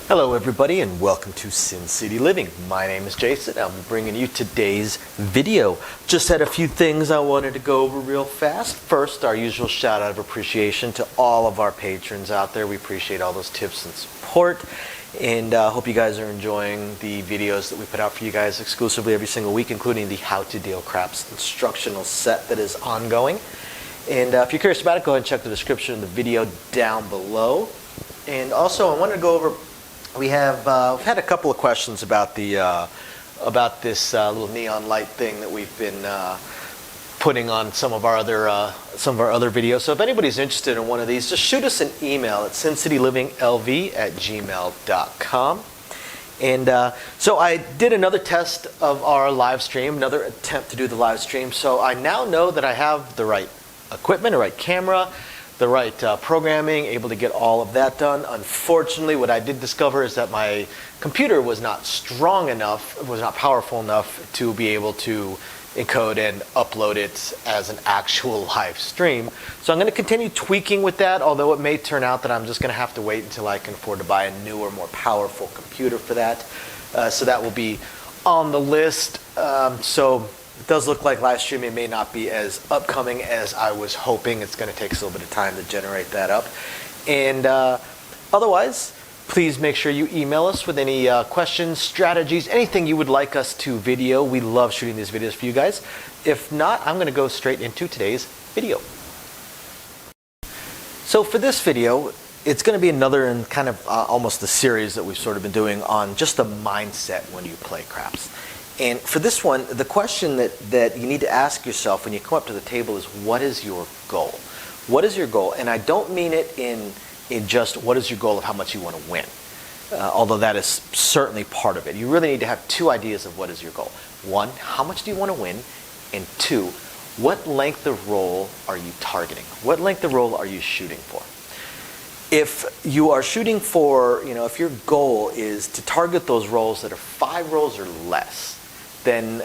Hello everybody and welcome to Sin City Living. My name is Jason. I'll be bringing you today's video. Just had a few things I wanted to go over real fast. First, our usual shout out of appreciation to all of our patrons out there. We appreciate all those tips and support, and hope you guys are enjoying the videos that we put out for you guys exclusively every single week, including the How to Deal Craps instructional set that is ongoing. And if you're curious about it, go ahead and check the description of the video down below. And also, I wanted to go over, we've had a couple of questions about the this little neon light thing that we've been putting on some of our other videos. So if anybody's interested in one of these, just shoot us an email at sincitylivinglv@gmail.com. And so I did another test of our live stream, another attempt to do the live stream. So I now know that I have the right equipment, the right camera, the right programming, able to get all of that done. Unfortunately, what I did discover is that my computer was not strong enough, was not powerful enough to be able to encode and upload it as an actual live stream. So I'm going to continue tweaking with that, although it may turn out that I'm just going to have to wait until I can afford to buy a newer, more powerful computer for that. So that will be on the list. So it does look like live streaming may not be as upcoming as I was hoping. It's going to take us a little bit of time to generate that up. And otherwise, please make sure you email us with any questions, strategies, anything you would like us to video. We love shooting these videos for you guys. If not, I'm going to go straight into today's video. So for this video, it's going to be another in kind of almost the series that we've sort of been doing on just the mindset when you play craps. And for this one, the question that you need to ask yourself when you come up to the table is, what is your goal? What is your goal? And I don't mean it in just what is your goal of how much you want to win, although that is certainly part of it. You really need to have two ideas of what is your goal. One, how much do you want to win? And two, what length of roll are you targeting? What length of roll are you shooting for? If you are shooting for, if your goal is to target those rolls that are 5 rolls or less, then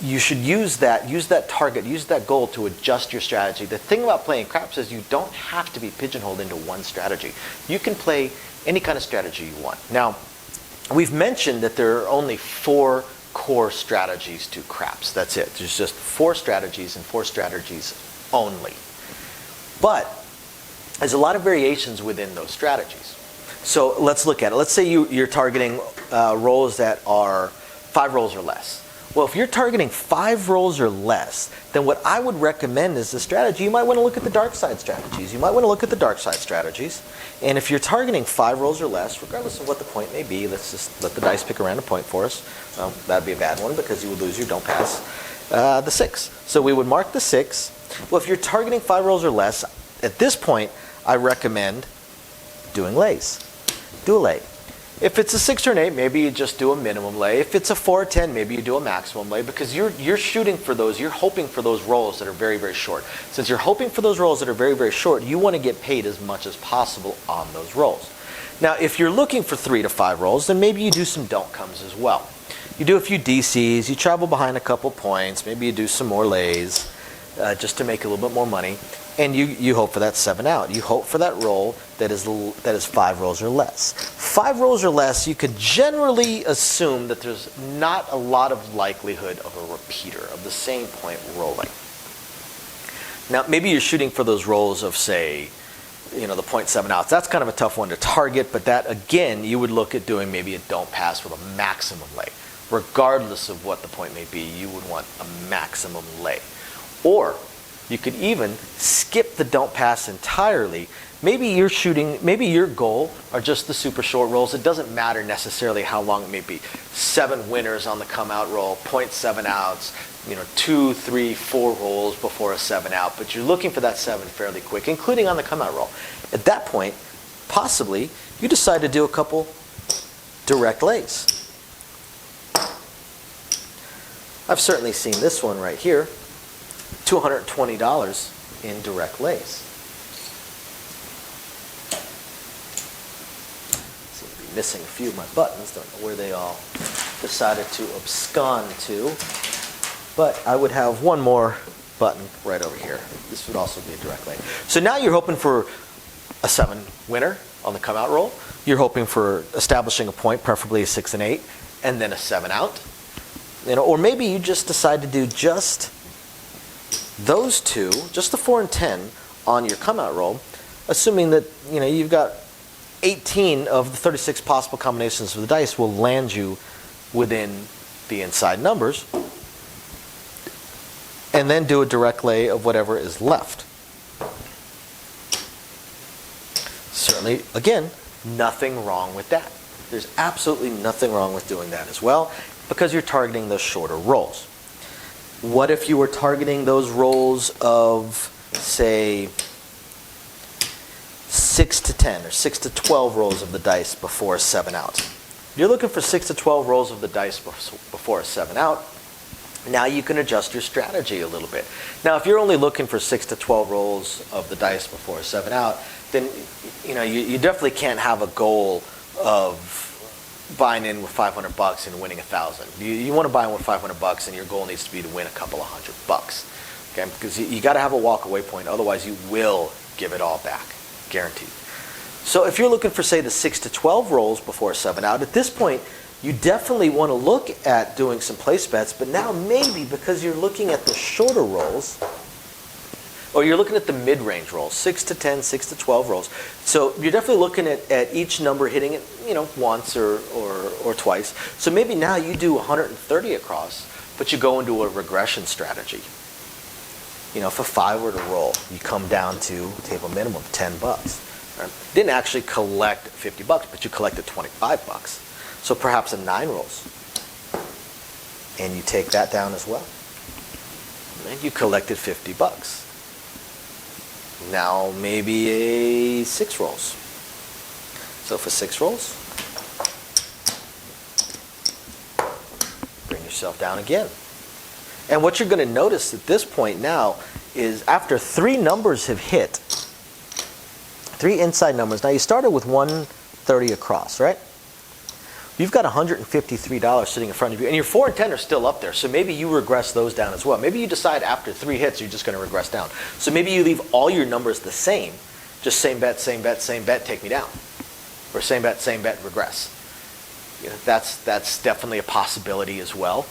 you should use that target, use that goal to adjust your strategy. The thing about playing craps is you don't have to be pigeonholed into one strategy. You can play any kind of strategy you want. Now, we've mentioned that there are only 4 core strategies to craps. That's it. There's just 4 strategies and 4 strategies only. But there's a lot of variations within those strategies. So let's look at it. Let's say you're targeting rolls that are 5 rolls or less. Well, if you're targeting 5 rolls or less, then what I would recommend is the strategy. You might want to look at the dark side strategies. And if you're targeting 5 rolls or less, regardless of what the point may be, let's just let the dice pick a random point for us. Well, that'd be a bad one because you would lose your don't pass. The 6. So we would mark the 6. Well, if you're targeting 5 rolls or less, at this point, I recommend doing lays. Do a lay. If it's a 6 or an 8, maybe you just do a minimum lay. If it's a 4 or 10, maybe you do a maximum lay, because you're shooting for those, you're hoping for those rolls that are very, very short. Since you're hoping for those rolls that are very, very short, you want to get paid as much as possible on those rolls. Now, if you're looking for 3 to 5 rolls, then maybe you do some don't comes as well. You do a few DCs, you travel behind a couple points, maybe you do some more lays just to make a little bit more money. And you hope for that 7 out. You hope for that roll that is 5 rolls or less. 5 rolls or less, you could generally assume that there's not a lot of likelihood of a repeater of the same point rolling. Now, maybe you're shooting for those rolls of, say, the 0.7 outs. That's kind of a tough one to target, but that, again, you would look at doing maybe a don't pass with a maximum lay. Regardless of what the point may be, you would want a maximum lay. Or you could even skip the don't pass entirely. Maybe your goal are just the super short rolls. It doesn't matter necessarily how long it may be. 7 winners on the come out roll, 0.7 outs, 2, 3, 4 rolls before a 7 out. But you're looking for that 7 fairly quick, including on the come out roll. At that point, possibly, you decide to do a couple direct lays. I've certainly seen this one right here. $220 in direct lays. Seem to be missing a few of my buttons. Don't know where they all decided to abscond to. But I would have one more button right over here. This would also be a direct lay. So now you're hoping for a 7 winner on the come out roll. you're hoping for establishing a point, preferably a 6 and 8, and then a 7 out. Or maybe you just decide to do just those two, just the 4 and 10 on your come out roll, assuming that you've got 18 of the 36 possible combinations of the dice will land you within the inside numbers, and then do a direct lay of whatever is left. Certainly, again, nothing wrong with that. There's absolutely nothing wrong with doing that as well, because you're targeting those shorter rolls. What if you were targeting those rolls of, say, 6 to 10 or 6 to 12 rolls of the dice before a 7 out? You're looking for 6 to 12 rolls of the dice before a 7 out. Now you can adjust your strategy a little bit. Now, if you're only looking for 6 to 12 rolls of the dice before a 7 out, then you definitely can't have a goal of buying in with $500 and winning $1,000. You want to buy in with $500, and your goal needs to be to win a couple of $100. Okay, because you got to have a walk-away point. Otherwise, you will give it all back, guaranteed. So if you're looking for, say, the 6 to 12 rolls before a 7 out, at this point, you definitely want to look at doing some place bets. But now maybe because you're looking at the shorter rolls, or you're looking at the mid-range rolls, 6 to 10, 6 to 12 rolls. So you're definitely looking at each number hitting it, once or twice. So maybe now you do 130 across, but you go into a regression strategy. If a 5 were to roll, you come down to table minimum of $10. Right? Didn't actually collect $50, but you collected $25. So perhaps a 9 rolls, and you take that down as well. And you collected $50. Now maybe a 6 rolls. So for 6 rolls, bring yourself down again. And what you're going to notice at this point now is after 3 numbers have hit, 3 inside numbers. Now you started with 130 across, right? You've got $153 sitting in front of you, and your 4 and 10 are still up there, so maybe you regress those down as well. Maybe you decide after 3 hits you're just going to regress down. So maybe you leave all your numbers the same, just same bet, same bet, same bet, take me down. Or same bet, regress. That's definitely a possibility as well,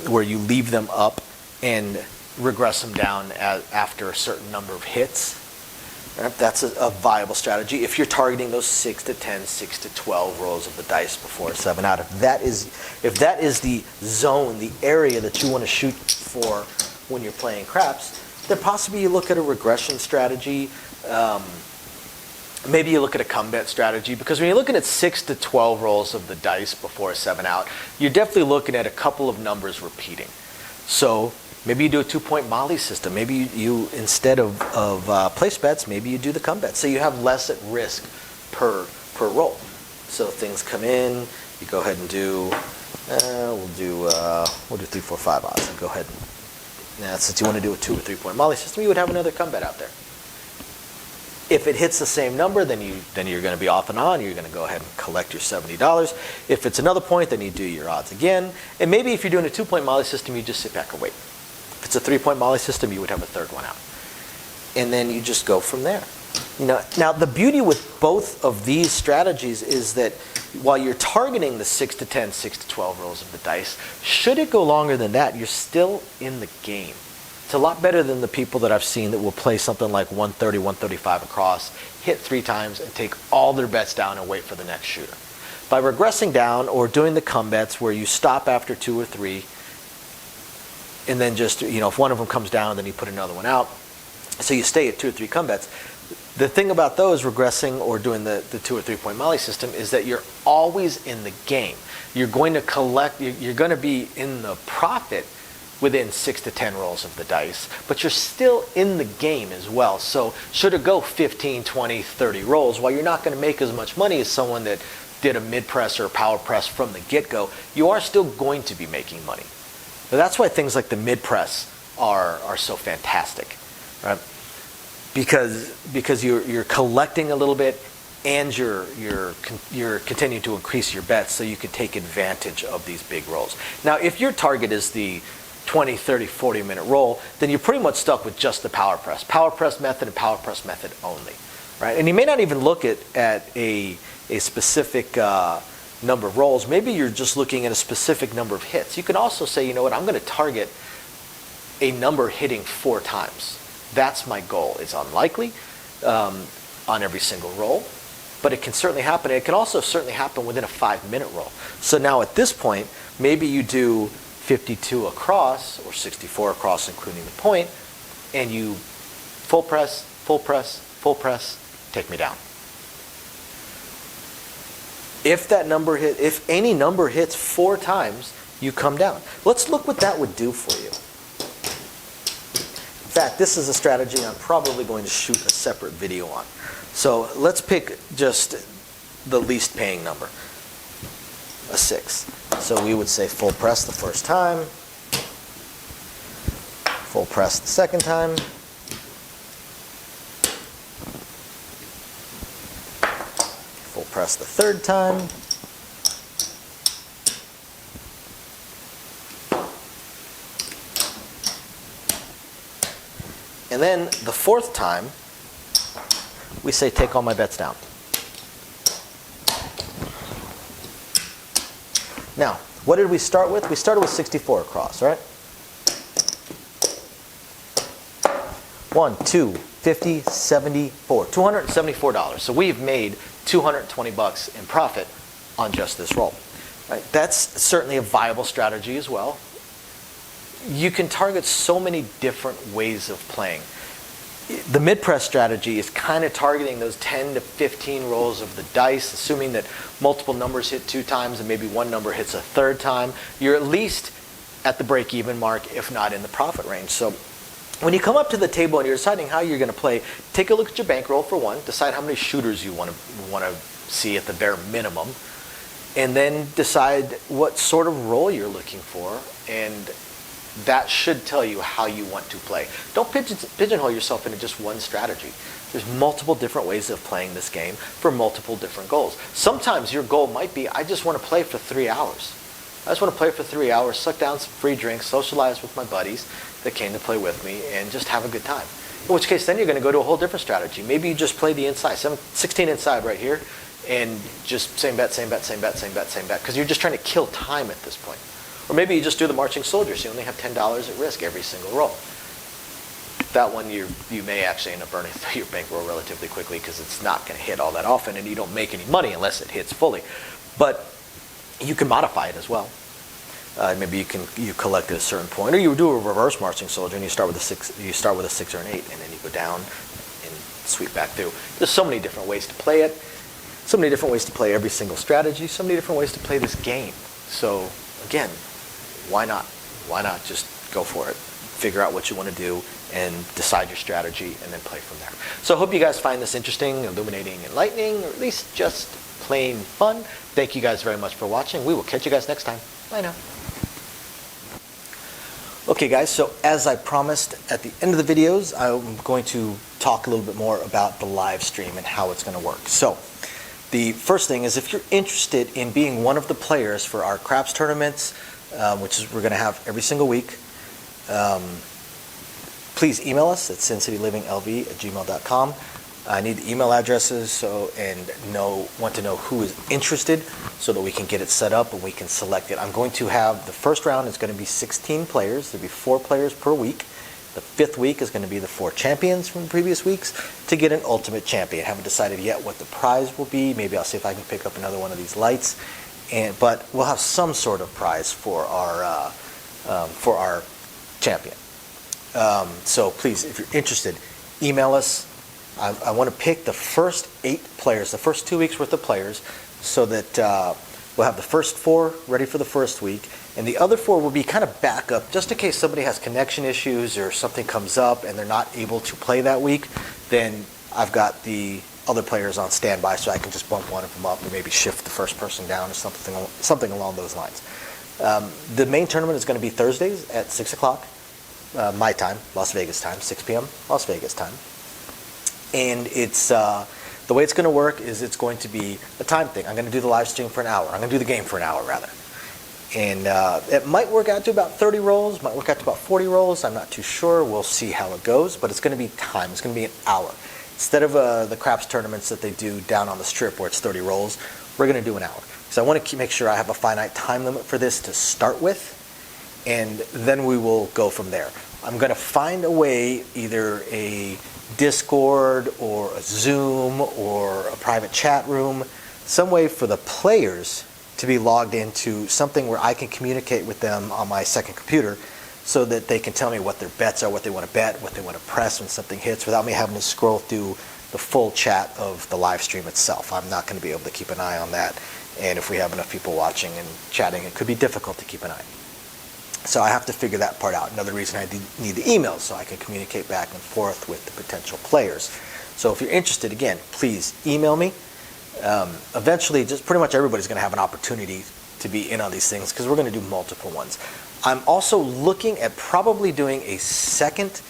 where you leave them up and regress them down after a certain number of hits. Right? That's a viable strategy if you're targeting those 6 to 10, 6 to 12 rolls of the dice before a 7 out. If that is the zone, the area that you want to shoot for when you're playing craps, then possibly you look at a regression strategy. Maybe you look at a come bet strategy, because when you're looking at 6 to 12 rolls of the dice before a 7 out, you're definitely looking at a couple of numbers repeating. So maybe you do a 2-point Molly system. Maybe you instead of place bets, maybe you do the come bet. So you have less at risk per roll. So things come in, you go ahead and do, we'll do 3, 4, 5 odds. And go ahead and, since you want to do a 2 or 3-point Molly system, you would have another come bet out there. If it hits the same number, then you're going to be off and on. You're going to go ahead and collect your $70. If it's another point, then you do your odds again. And maybe if you're doing a 2-point Molly system, you just sit back and wait. If it's a 3-point Molly system, you would have a third one out. And then you just go from there. Now the beauty with both of these strategies is that while you're targeting the 6 to 10, 6 to 12 rolls of the dice, should it go longer than that, you're still in the game. It's a lot better than the people that I've seen that will play something like 130, 135 across, hit 3 times, and take all their bets down and wait for the next shooter. By regressing down or doing the come bets where you stop after 2 or 3, and then just, if one of them comes down, then you put another one out. So you stay at 2 or 3 come bets. The thing about those regressing or doing the 2 or 3-point Molly system is that you're always in the game. You're going to collect, you're going to be in the profit within 6 to 10 rolls of the dice, but you're still in the game as well. So should it go 15, 20, 30 rolls, while you're not going to make as much money as someone that did a mid-press or a power press from the get-go, you are still going to be making money. So that's why things like the mid-press are so fantastic, right? Because you're collecting a little bit, and you're continuing to increase your bets so you can take advantage of these big rolls. Now, if your target is the 20, 30, 40-minute roll, then you're pretty much stuck with just the power press method and power press method only. right? And you may not even look at a specific number of rolls. Maybe you're just looking at a specific number of hits. You can also say, you know what, I'm going to target a number hitting 4 times. That's my goal. It's unlikely on every single roll, but it can certainly happen. It can also certainly happen within a 5-minute roll. So now at this point, maybe you do 52 across or 64 across, including the point, and you full press, full press, full press, take me down. If any number hits 4 times, you come down. Let's look what that would do for you. In fact, this is a strategy I'm probably going to shoot a separate video on. So let's pick just the least paying number, a 6. So we would say full press the first time, full press the second time, full press the third time, and then the 4th time, we say take all my bets down. Now, what did we start with? We started with 64 across, right? 1, 2, 50, 74, $274. So we've made $220 in profit on just this roll. Right? That's certainly a viable strategy as well. You can target so many different ways of playing. The mid-press strategy is kind of targeting those 10 to 15 rolls of the dice, assuming that multiple numbers hit 2 times and maybe one number hits a 3rd time. You're at least at the break-even mark, if not in the profit range. So when you come up to the table and you're deciding how you're going to play, take a look at your bankroll for one, decide how many shooters you want to see at the bare minimum, and then decide what sort of roll you're looking for, and that should tell you how you want to play. Don't pigeonhole yourself into just one strategy. There's multiple different ways of playing this game for multiple different goals. Sometimes your goal might be, I just want to play for 3 hours. I just want to play for 3 hours, suck down some free drinks, socialize with my buddies that came to play with me, and just have a good time. In which case, then you're going to go to a whole different strategy. Maybe you just play the inside, 16 inside right here, and just same bet, same bet, same bet, same bet, same bet, because you're just trying to kill time at this point. Or maybe you just do the marching soldiers. So you only have $10 at risk every single roll. That one you may actually end up burning through your bankroll relatively quickly because it's not going to hit all that often, and you don't make any money unless it hits fully. But you can modify it as well. Maybe you collect at a certain point, or you do a reverse marching soldier and you start with a 6. You start with a 6 or an 8, and then you go down and sweep back through. There's so many different ways to play it. So many different ways to play every single strategy. So many different ways to play this game. So again, why not? Why not just go for it? Figure out what you want to do and decide your strategy and then play from there. So I hope you guys find this interesting, illuminating, enlightening, or at least just plain fun. Thank you guys very much for watching. We will catch you guys next time. Bye now. Okay guys, so as I promised at the end of the videos, I'm going to talk a little bit more about the live stream and how it's going to work. So the first thing is, if you're interested in being one of the players for our craps tournaments, which is we're going to have every single week, please email us at sincityliving.lv@gmail.com. I need the email addresses and want to know who is interested so that we can get it set up and we can select it. I'm going to have the first round is going to be 16 players. There'll be 4 players per week. The 5th week is going to be the 4 champions from the previous weeks to get an ultimate champion. Haven't decided yet what the prize will be. Maybe I'll see if I can pick up another one of these lights. But we'll have some sort of prize for our champion. So please, if you're interested, email us. I want to pick the first 8 players, the first 2 weeks worth of players, so that we'll have the first 4 ready for the first week, and the other 4 will be kind of backup, just in case somebody has connection issues or something comes up and they're not able to play that week. Then I've got the other players on standby, so I can just bump one of them up and maybe shift the first person down or something along those lines. The main tournament is going to be Thursdays at 6 o'clock my time, Las Vegas time, 6 p.m. Las Vegas time. And it's the way it's going to work is it's going to be a time thing. I'm going to do the live stream for an hour. I'm going to do the game for an hour, rather. And it might work out to about 30 rolls, might work out to about 40 rolls. I'm not too sure. We'll see how it goes. But it's going to be time. It's going to be an hour. Instead of the craps tournaments that they do down on the strip where it's 30 rolls, we're going to do an hour. So I want to make sure I have a finite time limit for this to start with, and then we will go from there. I'm going to find a way, either a Discord or a Zoom or a private chat room, some way for the players to be logged into something where I can communicate with them on my second computer so that they can tell me what their bets are, what they want to bet, what they want to press when something hits, without me having to scroll through the full chat of the live stream itself. I'm not going to be able to keep an eye on that, and if we have enough people watching and chatting, it could be difficult to keep an eye. So I have to figure that part out. Another reason I need the emails, so I can communicate back and forth with the potential players. So if you're interested, again, please email me. Eventually, just pretty much everybody's going to have an opportunity to be in on these things, because we're going to do multiple ones. I'm also looking at probably doing a second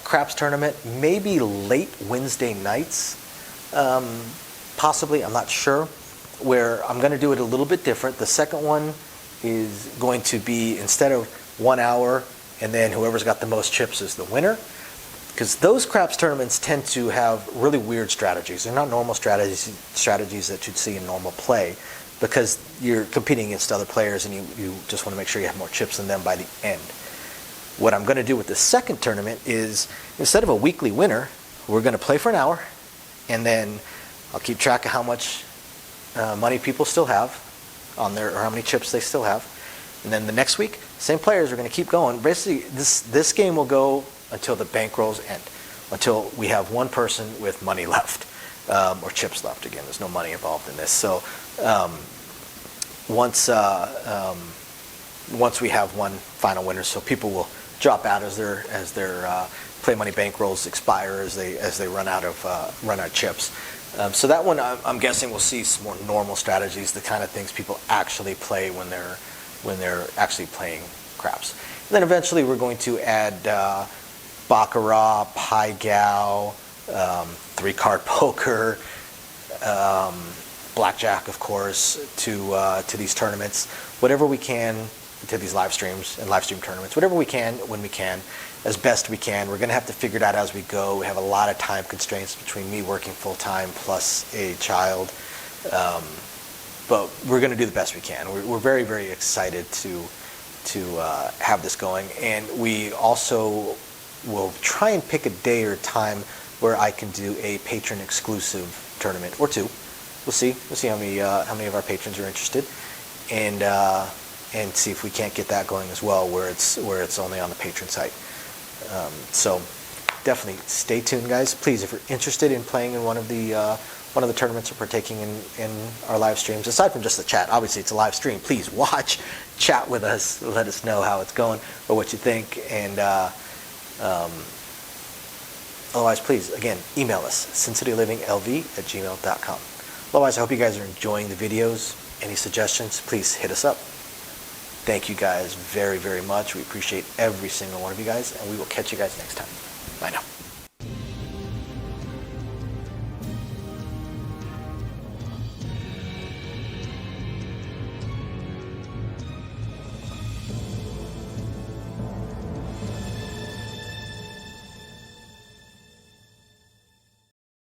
craps tournament, maybe late Wednesday nights, possibly, I'm not sure, where I'm going to do it a little bit different. The second one is going to be, instead of 1 hour and then whoever's got the most chips is the winner, because those craps tournaments tend to have really weird strategies. They're not normal strategies that you'd see in normal play, because you're competing against other players and you just want to make sure you have more chips than them by the end. What I'm going to do with the second tournament is, instead of a weekly winner, we're going to play for an hour, and then I'll keep track of how much money people still have on their, or how many chips they still have. And then the next week, same players are going to keep going. Basically, this game will go until the bankrolls end, until we have one person with money left, or chips left. Again, there's no money involved in this. So once we have one final winner, so people will drop out as their play money bankrolls expire, as they run out of chips. So that one, I'm guessing we'll see some more normal strategies, the kind of things people actually play when they're actually playing craps. And then eventually we're going to add baccarat, pai gow, 3-card poker, blackjack, of course, to these tournaments. Whatever we can, to these live streams and live stream tournaments. Whatever we can, when we can, as best we can. We're going to have to figure it out as we go. We have a lot of time constraints between me working full-time plus a child. But we're going to do the best we can. We're very, very excited to have this going. And we also will try and pick a day or time where I can do a patron-exclusive tournament, or two. We'll see. We'll see how many of our patrons are interested, and see if we can't get that going as well, where it's only on the patron site. So definitely stay tuned, guys. Please, if you're interested in playing in one of the tournaments or partaking in our live streams, aside from just the chat, obviously it's a live stream, please watch, chat with us, let us know how it's going or what you think, and otherwise, please, again, email us, sincityliving.lv@gmail.com. Otherwise, I hope you guys are enjoying the videos. Any suggestions, please hit us up. Thank you guys very, very much. We appreciate every single one of you guys, and we will catch you guys next time. Bye now.